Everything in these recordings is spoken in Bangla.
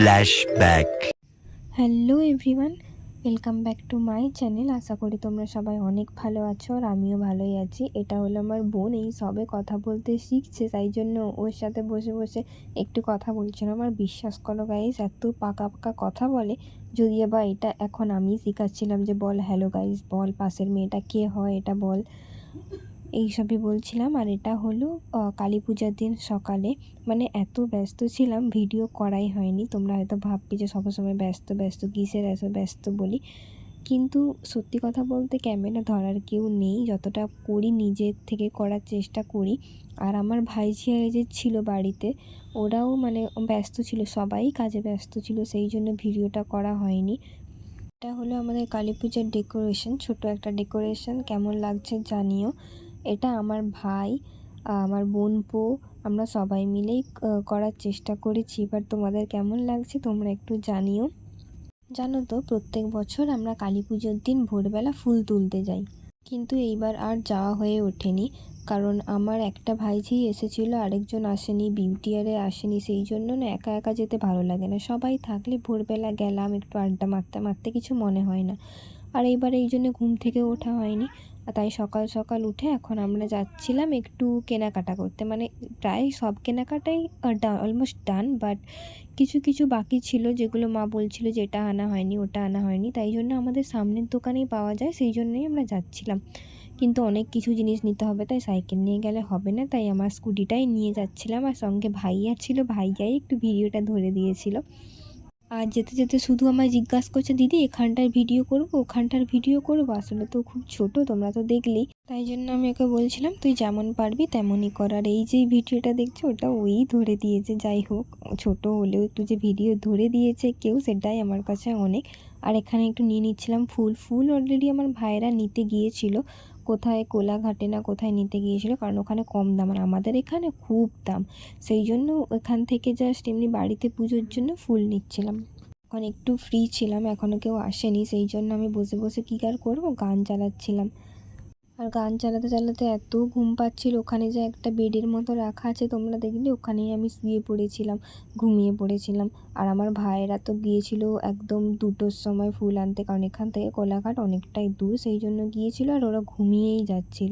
Flashback. Hello everyone, welcome back to my channel. আশা করি তোমরা সবাই অনেক ভালো আছো আর আমিও ভালোই আছি। এটা হলো আমার বোন, এই সবে কথা বলতে শিখছে, তাই জন্য ওর সাথে বসে বসে একটু কথা বলছিলাম। আর বিশ্বাস করো গাইস, এত পাকা পাকা কথা বলে, যদিও বা এটা এখন আমি শেখাচ্ছিলাম যে বল হ্যালো গাইস, বল পাশের মেয়েটা কে হয় এটা বল, এইসবই বলছিলাম। আর এটা হলো কালী পূজার দিন সকালে, মানে এত ব্যস্ত ছিলাম ভিডিও করাই হয়নি। তোমরা হয়তো ভাববে যে সবসময় ব্যস্ত ব্যস্ত কিসের এত ব্যস্ত বলি, কিন্তু সত্যি কথা বলতে ক্যামেরা ধরার কেউ নেই, যতটা করি নিজের থেকে করার চেষ্টা করি। আর আমার ভাইঝিয়ারে যে ছিল বাড়িতে, ওরাও মানে ব্যস্ত ছিল, সবাই কাজে ব্যস্ত ছিল, সেই জন্য ভিডিওটা করা হয়নি। এটা হলো আমাদের কালী পূজার ডেকোরেশন, ছোট একটা ডেকোরেশন, কেমন লাগছে জানিও। এটা আমার ভাই, আমার বোনপো, আমরা সবাই মিলেই করার চেষ্টা করেছি। এবার তোমাদের কেমন লাগছে তোমরা একটু জানিও। জানো তো, প্রত্যেক বছর আমরা কালী পুজোর দিন ভোরবেলা ফুল তুলতে যাই, কিন্তু এইবার আর যাওয়া হয়ে ওঠেনি। কারণ আমার একটা ভাইঝি এসেছিলো, আরেকজন আসেনি, বিউটিয়ারে আসেনি, সেই জন্য না একা একা যেতে ভালো লাগে না। সবাই থাকলে ভোরবেলা গেলাম, একটু আড্ডা মারতে মারতে কিছু মনে হয় না। আর এইবার এই জন্য ঘুম থেকে ওঠা হয়নি, তাই সকাল সকাল উঠে এখন আমরা যাচ্ছিলাম একটু কেনাকাটা করতে। মানে প্রায় সব কেনাকাটাই অলমোস্ট ডান, বাট কিছু কিছু বাকি ছিল, যেগুলো মা বলছিল যে এটা আনা হয়নি ওটা আনা হয়নি, তাই জন্য আমাদের সামনের দোকানেই পাওয়া যায়, সেই জন্যই আমরা যাচ্ছিলাম। কিন্তু অনেক কিছু জিনিস নিতে হবে, তাই সাইকেল নিয়ে গেলে হবে না, তাই আমার স্কুটিটাই নিয়ে যাচ্ছিলাম। আর সঙ্গে ভাইয়া ছিল, ভাইয়াই একটু ভিডিওটা ধরে দিয়েছিল। আর যেতে যেতে শুধু আমায় জিজ্ঞাসা করছে, দিদি এখানটার ভিডিও করবো ওখানটার ভিডিও করবো। আসলে তো খুব ছোট, তোমরা তো দেখলেই, তাই জন্য আমি ওকে বলছিলাম তুই যেমন পারবি তেমনই কর। আর এই যে ভিডিওটা দেখছো, ওটা ওই ধরে দিয়েছে। যাই হোক, ছোট হলেও একটু যে ভিডিও ধরে দিয়েছে কেউ, সেটাই আমার কাছে অনেক। আর এখানে একটু নিয়ে নিচ্ছিলাম ফুল। ফুল অলরেডি আমার ভাইয়েরা নিতে গিয়েছিল, কোথায় কোলাঘাটে না কোথায় নিতে গিয়েছিল, কারণ ওখানে কম দাম আর আমাদের এখানে খুব দাম। সেই জন্য ওখান থেকে জাস্ট এমনি বাড়িতে পুজোর জন্য ফুল নিচ্ছিলাম। এখন একটু ফ্রি ছিলাম, এখনও কেউ আসেনি, সেই জন্য আমি বসে বসে কী আর করবো, গান চালাচ্ছিলাম। আর গান চালাতে চালাতে এত ঘুম পাচ্ছিল, ওখানে যে একটা বেডের মতো রাখা আছে তোমরা দেখলে, ওখানেই আমি শুয়ে পড়েছিলাম, ঘুমিয়ে পড়েছিলাম। আর আমার ভাইয়েরা তো গিয়েছিল একদম 2টোর সময় ফুল আনতে, কারণ এখান থেকে কোলাঘাট অনেকটাই দূর, সেই জন্য গিয়েছিল। আর ওরা ঘুমিয়েই যাচ্ছিল।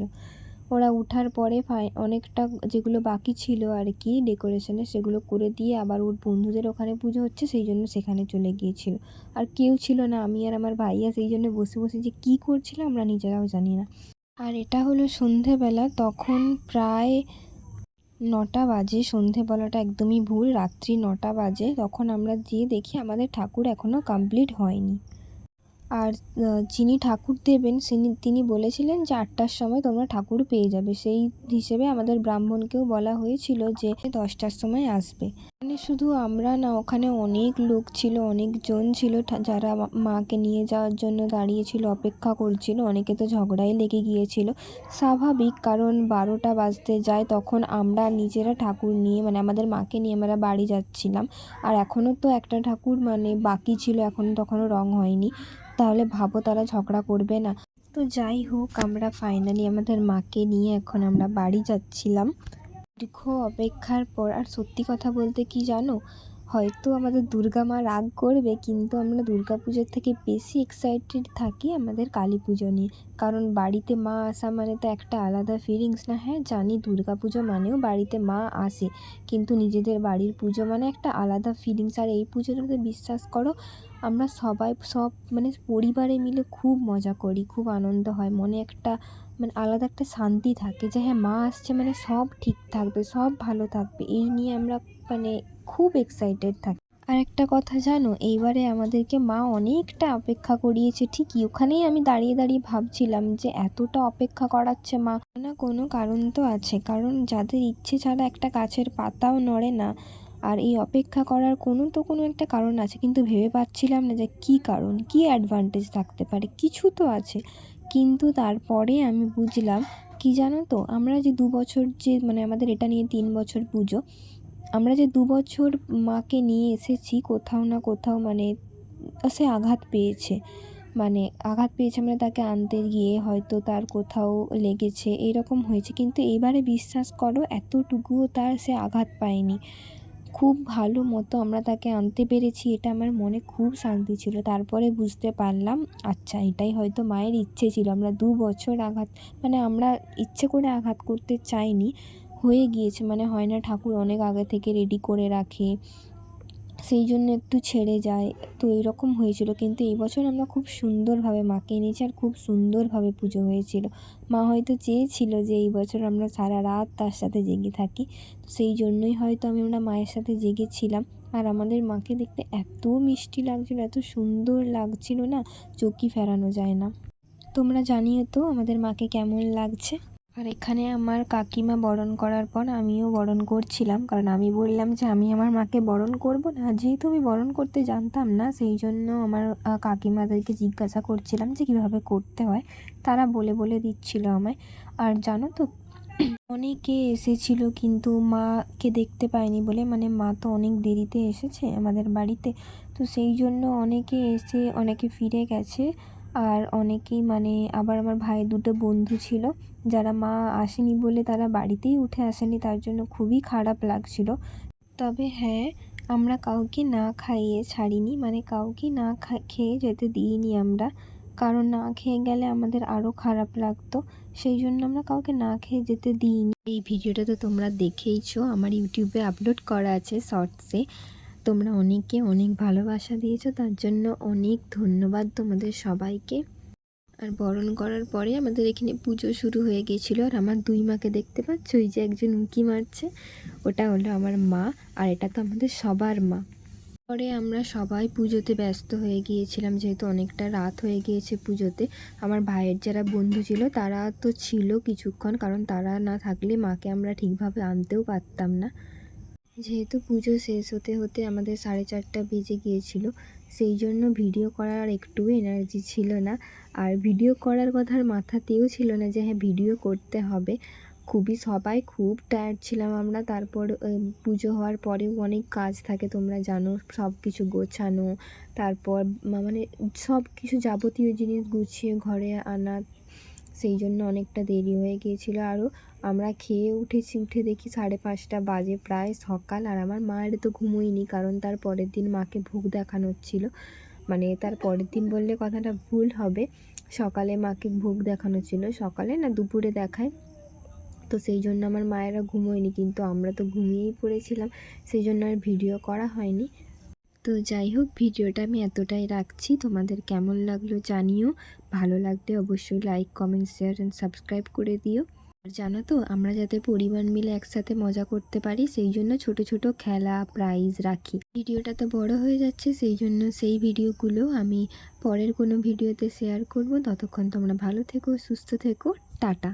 ওরা উঠার পরে অনেকটা যেগুলো বাকি ছিল আর কি ডেকোরেশনে, সেগুলো করে দিয়ে আবার ওর বন্ধুদের ওখানে পুজো হচ্ছে, সেই জন্য সেখানে চলে গিয়েছিল। আর কেউ ছিল না, আমি আর আমার ভাইয়া, সেই জন্য বসে বসে যে কী করছিলাম আমরা নিজেরাও জানি না। আর এটা হলো সন্ধেবেলা, তখন প্রায় 9টা বাজে। সন্ধে বলাটা একদমই ভুল, রাত্রি 9টা বাজে। তখন আমরা গিয়ে দেখি আমাদের ঠাকুর এখনও কমপ্লিট হয়নি। আর যিনি ঠাকুর দেবেন তিনি বলেছিলেন যে 8টার সময় তোমরা ঠাকুর পেয়ে যাবে, সেই হিসেবে আমাদের ব্রাহ্মণকেও বলা হয়েছিল যে 10টার সময় আসবে। মানে শুধু আমরা না, ওখানে অনেক লোক ছিল, অনেকজন ছিল যারা মাকে নিয়ে যাওয়ার জন্য দাঁড়িয়েছিল, অপেক্ষা করছিল। অনেকে তো ঝগড়াই লেগে গিয়েছিল, স্বাভাবিক, কারণ 12টা বাজতে যায়। তখন আমরা নিজেরা ঠাকুর নিয়ে, মানে আমাদের মাকে নিয়ে আমরা বাড়ি যাচ্ছিলাম। আর এখনও তো একটা ঠাকুর মানে বাকি ছিল, এখনও তখনও রং হয়নি, তাহলে ভাবো তারা ঝগড়া করবে না। তো যাই হোক, আমরা ফাইনালি আমাদের মাকে নিয়ে এখন আমরা বাড়ি যাচ্ছিলাম দীর্ঘ অপেক্ষার পর। আর সত্যি কথা বলতে কি জানো, হয়তো আমাদের দুর্গা মা রাগ করবে, কিন্তু আমরা দুর্গা পুজোর থেকে বেশি এক্সাইটেড থাকি আমাদের কালী পুজো নিয়ে। কারণ বাড়িতে মা আসা মানে তো একটা আলাদা ফিলিংস না। হ্যাঁ জানি, দুর্গা পুজো মানেও বাড়িতে মা আসে, কিন্তু নিজেদের বাড়ির পুজো মানে একটা আলাদা ফিলিংস। আর এই পুজোটাতে বিশ্বাস করো, আমরা সবাই সব মানে পরিবারে মিলে খুব মজা করি, খুব আনন্দ হয়, মনে একটা মানে আলাদা একটা শান্তি থাকে যে হ্যাঁ মা আসছে মানে সব ঠিক থাকবে, সব ভালো থাকবে, এই নিয়ে আমরা মানে খুব এক্সাইটেড থাকি। আর একটা কথা জানো, এইবারে আমাদেরকে মা অনেকটা অপেক্ষা করিয়েছে ঠিকই। ওখানেই আমি দাঁড়িয়ে দাঁড়িয়ে ভাবছিলাম যে এতটা অপেক্ষা করাচ্ছে মা, না কোনো কারণ তো আছে, কারণ যাদের ইচ্ছে ছাড়া একটা গাছের পাতাও নড়ে না। আর এই অপেক্ষা করার কোনো একটা কারণ আছে, কিন্তু ভেবে পাচ্ছিলাম না যে কী কারণ, কী অ্যাডভান্টেজ থাকতে পারে, কিছু তো আছে। কিন্তু তারপরে আমি বুঝলাম, কি জানো তো, আমরা যে 2 বছর যে মানে আমাদের এটা নিয়ে 3 বছর পুজো, আমরা যে 2 বছর মাকে নিয়ে এসেছি, কোথাও না কোথাও মানে সে আঘাত পেয়েছে, মানে আঘাত পেয়েছে মানে তাকে আনতে গিয়ে হয়তো তার কোথাও লেগেছে, এরকম হয়েছে। কিন্তু এইবারে বিশ্বাস করো এতটুকুও তার সে আঘাত পায়নি। খুব ভালো মতো আমরা তাকে আনতে পেরেছি, এটা আমার মনে খুব শান্তি ছিল। তারপরে বুঝতে পারলাম আচ্ছা এটাই হয়তো মায়ের ইচ্ছে ছিল। আমরা 2 বছর মানে আমরা ইচ্ছে করে আঘাত করতে চাইনি, হয়ে গিয়েছে। মানে হয় না, ঠাকুর অনেক আগে থেকে রেডি করে রাখে, সেই জন্য একটু ছেড়ে যায়, তো এরকম হয়েছিল। কিন্তু এই বছর আমরা খুব সুন্দরভাবে মাকে এনেছি আর খুব সুন্দরভাবে পুজো হয়েছিল। মা হয়তো চেয়েছিল যে এই বছর আমরা সারা রাত তার সাথে জেগে থাকি, তো সেই জন্যই হয়তো আমরা মায়ের সাথে জেগেছিলাম। আর আমাদের মাকে দেখতে এত মিষ্টি লাগছিল, এত সুন্দর লাগছিল না, চোখই ফেরানো যায় না। তোমরা জানিও তো আমাদের মাকে কেমন লাগছে। আর এখানে আমার কাকিমা বরণ করার পর আমিও বরণ করছিলাম, কারণ আমি বললাম যে আমি আমার মাকে বরণ করব না, যেহেতু আমি বরণ করতে জানতাম না, সেই জন্য আমার কাকিমাদেরকে জিজ্ঞাসা করছিলাম যে কীভাবে করতে হয়। তারা বলে বলে দিচ্ছিল আমায়। আর জানো তো, অনেকে এসেছিল কিন্তু মাকে দেখতে পায়নি বলে, মানে মা তো অনেক দেরিতে এসেছে আমাদের বাড়িতে, তো সেই জন্য অনেকে এসে অনেকে ফিরে গেছে। আর অনেকেই মানে আবার আমার ভাইয়ের দুটো বন্ধু ছিল যারা মা আসেনি বলে তারা বাড়িতেই উঠে আসেনি, তার জন্য খুবই খারাপ লাগছিল। তবে হ্যাঁ, আমরা কাউকে না খাইয়ে ছাড়িনি, মানে কাউকে না খেয়ে যেতে দিইনি আমরা, কারণ না খেয়ে গেলে আমাদের আরও খারাপ লাগতো, সেই জন্য আমরা কাউকে না খেয়ে যেতে দিইনি। এই ভিডিওটা তো তোমরা দেখেইছো, আমার ইউটিউবে আপলোড করা আছে শর্টসে। তোমরা অনেকে অনেক ভালোবাসা দিয়েছো, তার জন্য অনেক ধন্যবাদ তোমাদের সবাইকে। আর বরণ করার পরে আমাদের এখানে পুজো শুরু হয়ে গিয়েছিলো। আর আমার দুই মাকে দেখতে পাচ্ছ, ওই যে একজন উঁকি মারছে, ওটা হলো আমার মা, আর এটা তো আমাদের সবার মা। পরে আমরা সবাই পুজোতে ব্যস্ত হয়ে গিয়েছিলাম, যেহেতু অনেকটা রাত হয়ে গিয়েছে পুজোতে। আমার ভাইয়ের যারা বন্ধু ছিল তারা তো ছিল কিছুক্ষণ, কারণ তারা না থাকলে মাকে আমরা ঠিকভাবে আনতেও পারতাম না। যেহেতু পুজো শেষ হতে হতে আমাদের 4:30 বেজে গিয়েছিল, সেই জন্য ভিডিও করার আর একটুও এনার্জি ছিল না। আর ভিডিও করার কথা আর মাথাতেও ছিল না যে হ্যাঁ ভিডিও করতে হবে। সবাই খুব টায়ার্ড ছিলাম আমরা। তারপর পুজো হওয়ার পরেও অনেক কাজ থাকে, তোমরা জানো, সব কিছু গোছানো, তারপর মানে সব কিছু যাবতীয় জিনিস গুছিয়ে ঘরে আনা, সেই জন্য অনেকটা দেরি হয়ে গিয়েছিল। আরও আমরা খেয়ে উঠেছি, উঠে দেখি 5:30 বাজে, প্রায় সকাল। আর আমার মায়ের তো ঘুমোয়নি, কারণ তার পরের দিন মাকে ভোগ দেখানো হচ্ছিল। মানে তার পরের দিন বললে কথাটা ভুল হবে, সকালে মাকে ভোগ দেখানো ছিল, সকালে না দুপুরে দেখায়, তো সেই জন্য আমার মায়েরা ঘুমোয়নি, কিন্তু আমরা তো ঘুমিয়েই পড়েছিলাম, সেই জন্য আর ভিডিও করা হয়নি। তো যাই হোক, ভিডিওটা আমি এতটাই রাখছি। তোমাদের কেমন লাগলো জানিও, ভালো লাগলে অবশ্যই like, comment, share and subscribe করে দিও। আর জানো তো, আমরা যাতে পরিবার মিলে একসাথে মজা করতে পারি, সেই জন্য ছোট ছোট খেলা প্রাইজ রাখি। ভিডিওটা তো বড় হয়ে যাচ্ছে, সেই জন্য সেই ভিডিওগুলো আমি পরের কোনো ভিডিওতে শেয়ার করব। ততক্ষণ তোমরা ভালো থেকো, সুস্থ থেকো, টাটা।